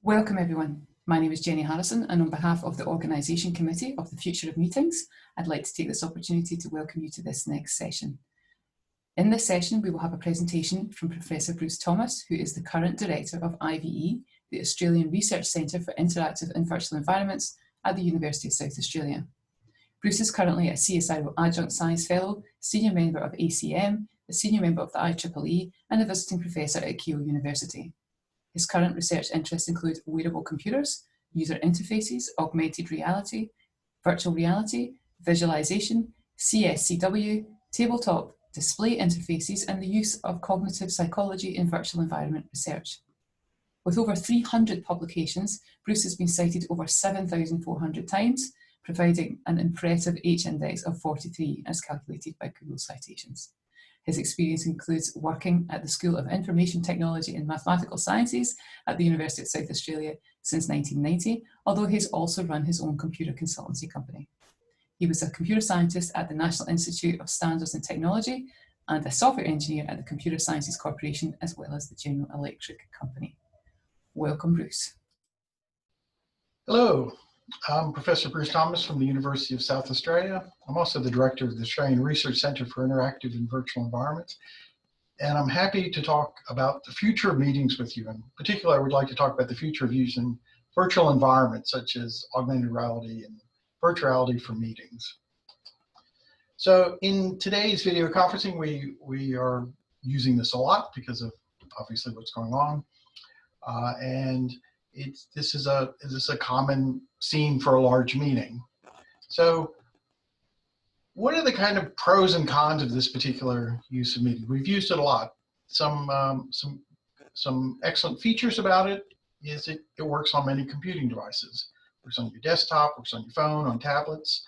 Welcome everyone. My name is Jenny Harrison, and on behalf of the Organisation Committee of the Future of Meetings, I'd like to take this opportunity to welcome you to this next session. In this session, we will have a presentation from Professor Bruce Thomas, who is the current Director of IVE, the Australian Research Centre for Interactive and Virtual Environments at the University of South Australia. Bruce is currently a CSIRO Adjunct Science Fellow, Senior Member of ACM, the Senior Member of the IEEE, and a Visiting Professor at Keele University. His current research interests include wearable computers, user interfaces, augmented reality, virtual reality, visualization, CSCW, tabletop, display interfaces, and the use of cognitive psychology in virtual environment research. With over 300 publications, Bruce has been cited over 7,400 times, providing an impressive H-index of 43 as calculated by Google Citations. His experience includes working at the School of Information Technology and Mathematical Sciences at the University of South Australia since 1990, although he's also run his own computer consultancy company. He was a computer scientist at the National Institute of Standards and Technology and a software engineer at the Computer Sciences Corporation, as well as the General Electric Company. Welcome, Bruce. Hello. I'm Professor Bruce Thomas from the University of South Australia. I'm also the director of the Australian Research Centre for Interactive and Virtual Environments. And I'm happy to talk about the future of meetings with you. In particular, I would like to talk about the future of using virtual environments such as augmented reality and virtuality for meetings. So in today's video conferencing, we are using this a lot because of obviously what's going on. This is a common scene for a large meeting. So what are the kind of pros and cons of this particular use of meeting? We've used it a lot. Some excellent features about it is it works on many computing devices. It works on your desktop, works on your phone, on tablets.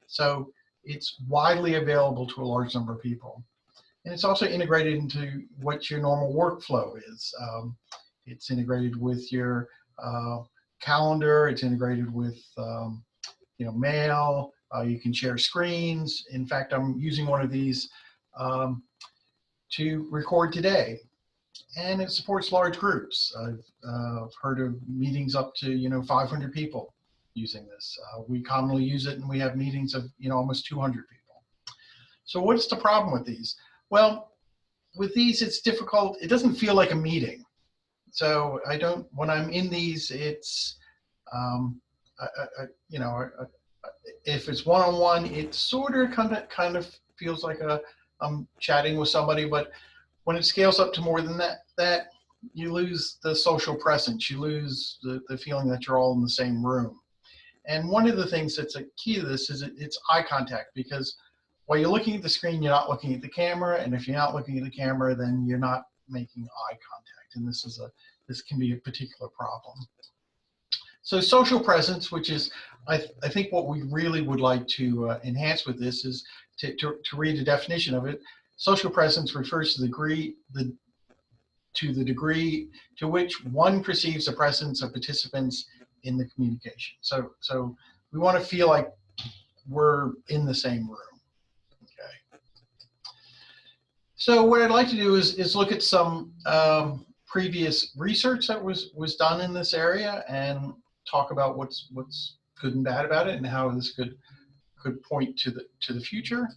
So it's widely available to a large number of people. And it's also integrated into what your normal workflow is. It's integrated with your calendar. It's integrated with mail. You can share screens. In fact, I'm using one of these to record today, and it supports large groups. I've heard of meetings up to 500 people using this. We commonly use it, and we have meetings of almost 200 people. So what's the problem with these? Well, with these, it's difficult. It doesn't feel like a meeting. So when I'm in these, it's, if it's one-on-one, it sort of kind of feels like I'm chatting with somebody, but when it scales up to more than that, you lose the social presence, you lose the feeling that you're all in the same room. And one of the things that's a key to this is it's eye contact, because while you're looking at the screen, you're not looking at the camera, and if you're not looking at the camera, then you're not making eye contact, and this can be a particular problem. So social presence, which is I think what we really would like to enhance with this is to read the definition of it. Social presence refers to the degree to which one perceives the presence of participants in the communication. So we want to feel like we're in the same room. Okay. So what I'd like to do is look at some previous research that was done in this area and talk about what's good and bad about it and how this could point to the future.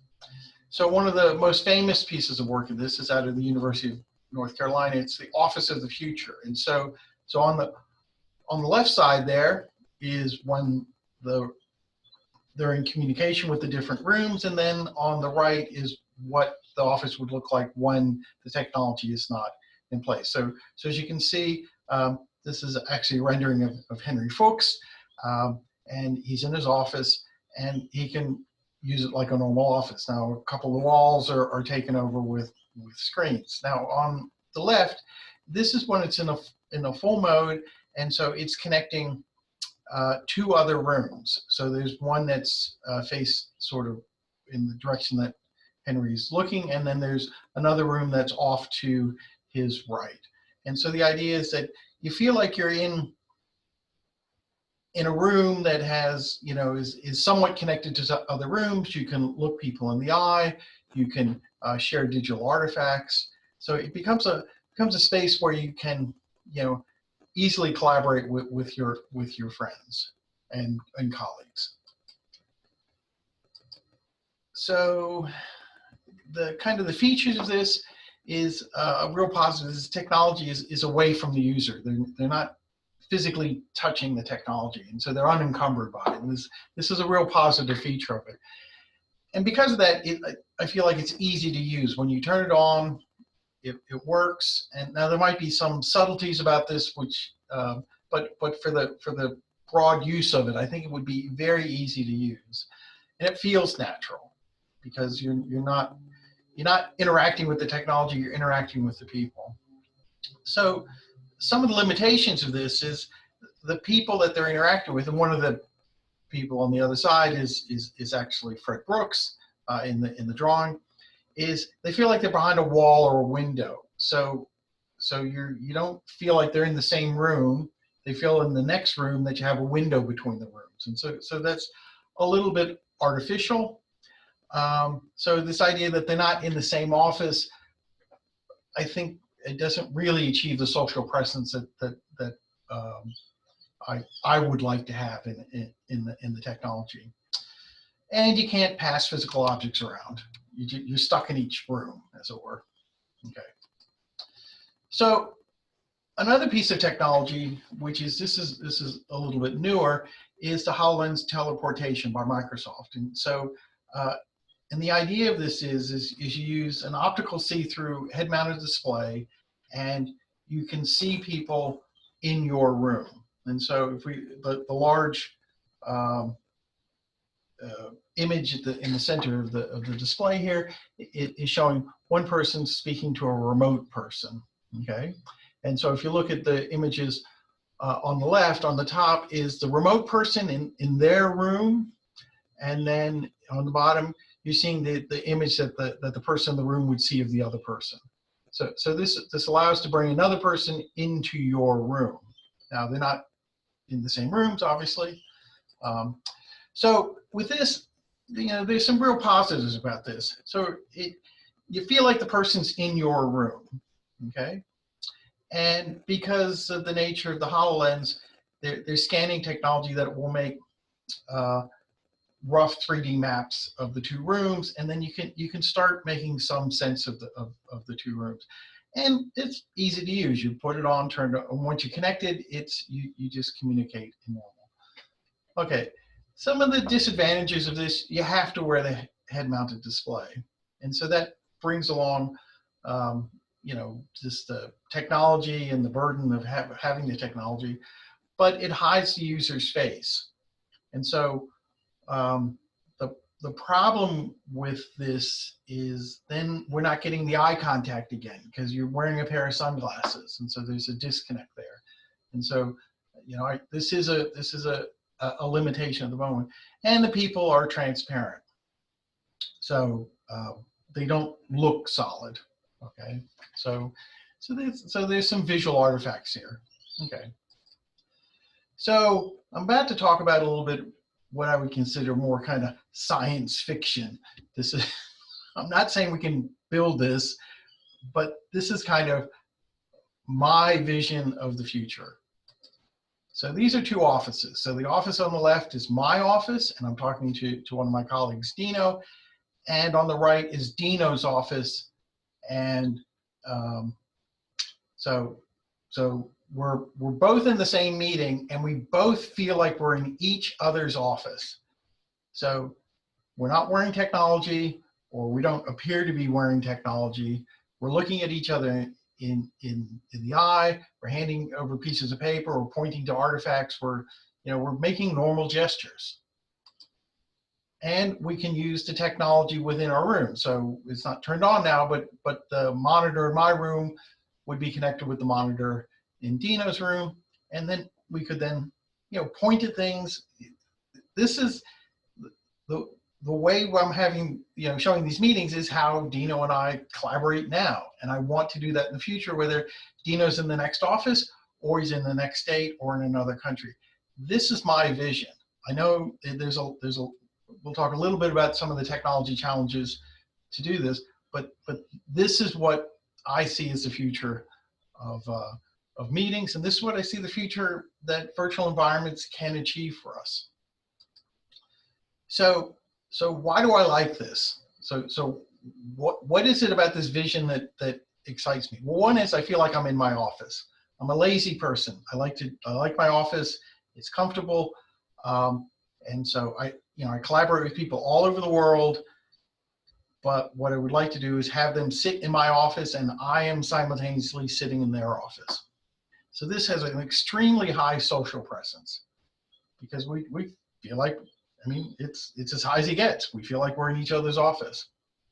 So one of the most famous pieces of work in this is out of the University of North Carolina. It's the Office of the Future. And so on the left side there is when they're in communication with the different rooms, and then on the right is what the office would look like when the technology is not in place. So as you can see, this is actually a rendering of Henry Fuchs, and he's in his office, and he can use it like a normal office. Now, a couple of the walls are taken over with screens. Now, on the left, this is when it's in a full mode, and so it's connecting two other rooms. So there's one that's faced sort of in the direction that Henry's looking, and then there's another room that's off to his right. And so the idea is that you feel like you're in a room that has, is somewhat connected to other rooms. You can look people in the eye. You can share digital artifacts. So it becomes a space where you can, easily collaborate with your friends and colleagues. So the kind of the features of this is a real positive. This technology is away from the user. They're not physically touching the technology, and so they're unencumbered by it. And this is a real positive feature of it. And because of that, I feel like it's easy to use. When you turn it on, it works. And now there might be some subtleties about this, which, but for the broad use of it, I think it would be very easy to use, and it feels natural because you're not interacting with the technology, you're interacting with the people. So some of the limitations of this is the people that they're interacting with, and one of the people on the other side is actually Fred Brooks in the drawing, is they feel like they're behind a wall or a window. So you don't feel like they're in the same room. They feel in the next room that you have a window between the rooms, and so that's a little bit artificial. So this idea that they're not in the same office, I think it doesn't really achieve the social presence that I would like to have in the technology. And you can't pass physical objects around. You're stuck in each room, as it were. Okay. So another piece of technology, which is this is a little bit newer, is the HoloLens Teleportation by Microsoft. And so, and the idea of this is you use an optical see-through head-mounted display, and you can see people in your room. And so if the large image in the center of the display here, it is showing one person speaking to a remote person. Okay, and so if you look at the images on the left, on the top is the remote person in their room, and then on the bottom you're seeing the image that the person in the room would see of the other person. So this allows to bring another person into your room. Now they're not in the same rooms, obviously. So with this, there's some real positives about this. So you feel like the person's in your room, okay? And because of the nature of the HoloLens, there's scanning technology that will make rough 3D maps of the two rooms, and then you can start making some sense of the two rooms. And it's easy to use. You put it on, turn it on. Once you're connected, you just communicate in normal. Okay, some of the disadvantages of this, you have to wear the head-mounted display. And so that brings along, just the technology and the burden of having the technology, but it hides the user's face. And so the problem with this is then we're not getting the eye contact again because you're wearing a pair of sunglasses, and so there's a disconnect there. And so, this is a limitation at the moment. And the people are transparent, so they don't look solid. Okay, so there's some visual artifacts here. Okay, so I'm about to talk about a little bit what I would consider more kind of science fiction. This is, I'm not saying we can build this, but this is kind of my vision of the future. So these are two offices. So the office on the left is my office, and I'm talking to one of my colleagues, Dino, and on the right is Dino's office, and so we're both in the same meeting, and we both feel like we're in each other's office. So we're not wearing technology, or we don't appear to be wearing technology. We're looking at each other in the eye. We're handing over pieces of paper. We're pointing to artifacts. We're making normal gestures. And we can use the technology within our room. So it's not turned on now, but the monitor in my room would be connected with the monitor in Dino's room, and then we could then point at things. This is the way I'm having showing these meetings is how Dino and I collaborate now, and I want to do that in the future, whether Dino's in the next office or he's in the next state or in another country. This is my vision. I know we'll talk a little bit about some of the technology challenges to do this, but this is what I see as the future of of meetings. And this is what I see the future that virtual environments can achieve for us. So why do I like this? So what is it about this vision that excites me? Well, one is I feel like I'm in my office. I'm a lazy person. I like my office. It's comfortable. And so I collaborate with people all over the world. But what I would like to do is have them sit in my office and I am simultaneously sitting in their office. So this has an extremely high social presence because we feel like, I mean, it's as high as it gets. We feel like we're in each other's office.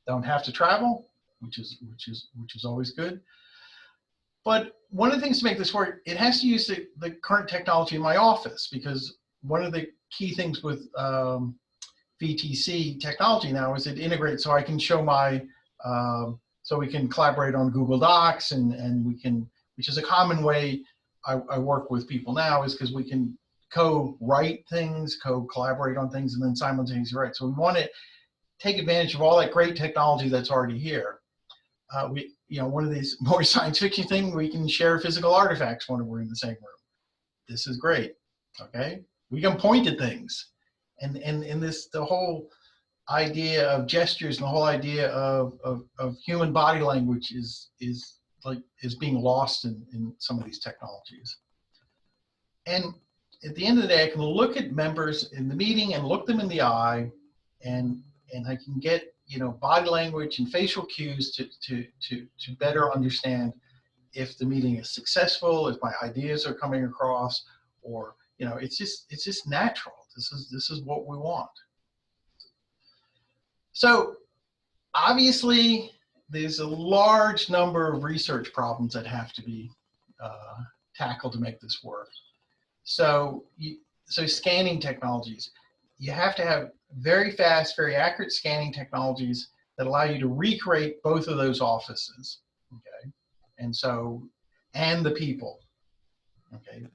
Don't have to travel, which is always good. But one of the things to make this work, it has to use the current technology in my office, because one of the key things with VTC technology now is it integrates, so I can show my, so we can collaborate on Google Docs, and we can, which is a common way I work with people now, is because we can co-write things, co-collaborate on things, and then simultaneously write. So we want to take advantage of all that great technology that's already here. One of these more science fiction things, we can share physical artifacts when we're in the same room. This is great, okay? We can point at things. And the whole idea of gestures and the whole idea of human body language is being lost in some of these technologies. And at the end of the day, I can look at members in the meeting and look them in the eye, and I can get body language and facial cues to better understand if the meeting is successful, if my ideas are coming across, or it's just natural. This is what we want. So obviously, there's a large number of research problems that have to be tackled to make this work. So scanning technologies, you have to have very fast, very accurate scanning technologies that allow you to recreate both of those offices, okay? And the people, okay?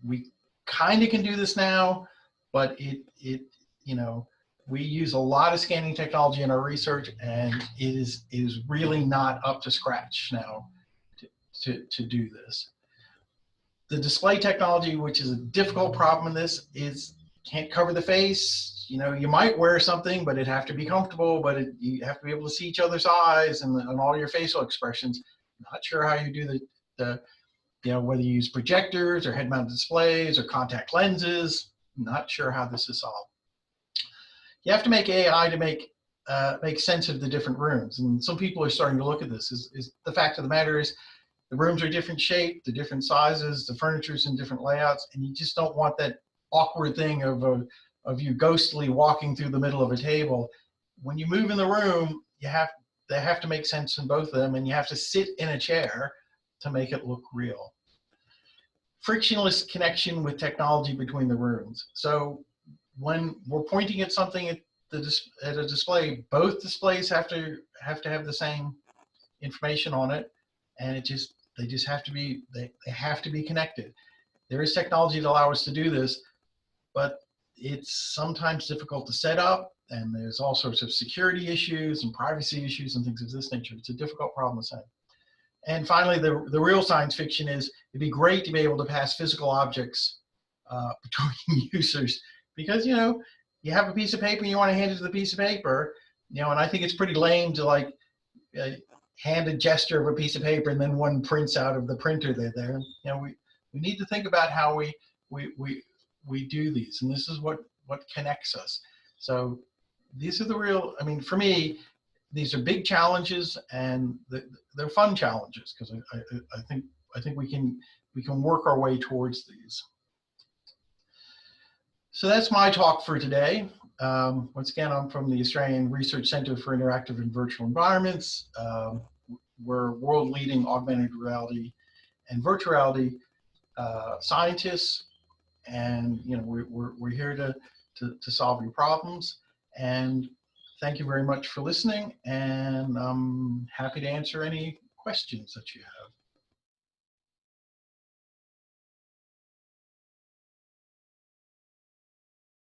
We kind of can do this now, but we use a lot of scanning technology in our research, and it is really not up to scratch now to do this. The display technology, which is a difficult problem in this, is can't cover the face. You might wear something, but it'd have to be comfortable, but you have to be able to see each other's eyes and all your facial expressions. Not sure how you do whether you use projectors or head-mounted displays or contact lenses. Not sure how this is solved. You have to make AI to make sense of the different rooms, and some people are starting to look at this. Is the fact of the matter is, the rooms are different shape, the different sizes, the furniture's in different layouts, and you just don't want that awkward thing of you ghostly walking through the middle of a table. When you move in the room, they have to make sense in both of them, and you have to sit in a chair to make it look real. Frictionless connection with technology between the rooms. So when we're pointing at something at a display, both displays have to have the same information on it, and they have to be connected. There is technology that allows us to do this, but it's sometimes difficult to set up, and there's all sorts of security issues and privacy issues and things of this nature. It's a difficult problem to set. And finally, the real science fiction is, it'd be great to be able to pass physical objects between users, because you have a piece of paper and you want to hand it to the piece of paper, and I think it's pretty lame to hand a gesture of a piece of paper and then one prints out of the printer there. We need to think about how we do these, and this is what connects us. So these are the real, for me, these are big challenges, and they're fun challenges, because I think we can work our way towards these. So that's my talk for today. Once again, I'm from the Australian Research Centre for Interactive and Virtual Environments. We're world-leading augmented reality and virtual reality scientists, and we're here to solve your problems. And thank you very much for listening, and I'm happy to answer any questions that you have.